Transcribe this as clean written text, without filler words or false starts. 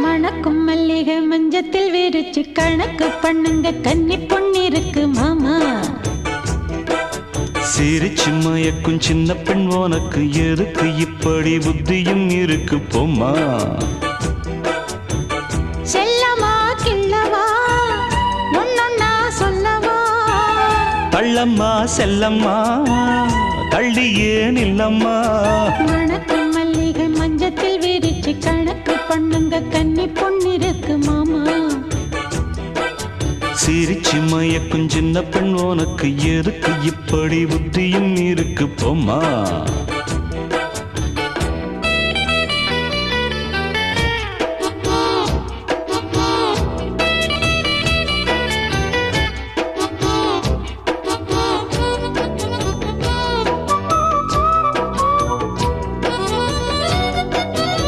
மணக்கும் மல்லிகை மஞ்சத்தில் விரிச்சு கணக்கு பண்ணுங்க கன்னி பொண்ணிருக்கு மாமா. சிரிச்சு மயக்கும் சின்ன பெண் உனக்கு எருக்கு இப்படி புத்தியும் இருக்கு போம்மா. செல்லமா கிள்ளவா ஒன்னொன்னா சொல்லவா. தள்ளம்மா செல்லம்மா தள்ளியே நில்லம்மா. மணக்கும் மல்லிகை மஞ்சத்தில் விரிச்சு கணக்கு பண்ணுங்க கன்னி பொண்ணிருக்கு மாமா. சிரிச்சு மயக்கும் சின்ன பெண் உனக்கு எருக்கு இப்படி புத்தியும் இருக்கு போம்மா.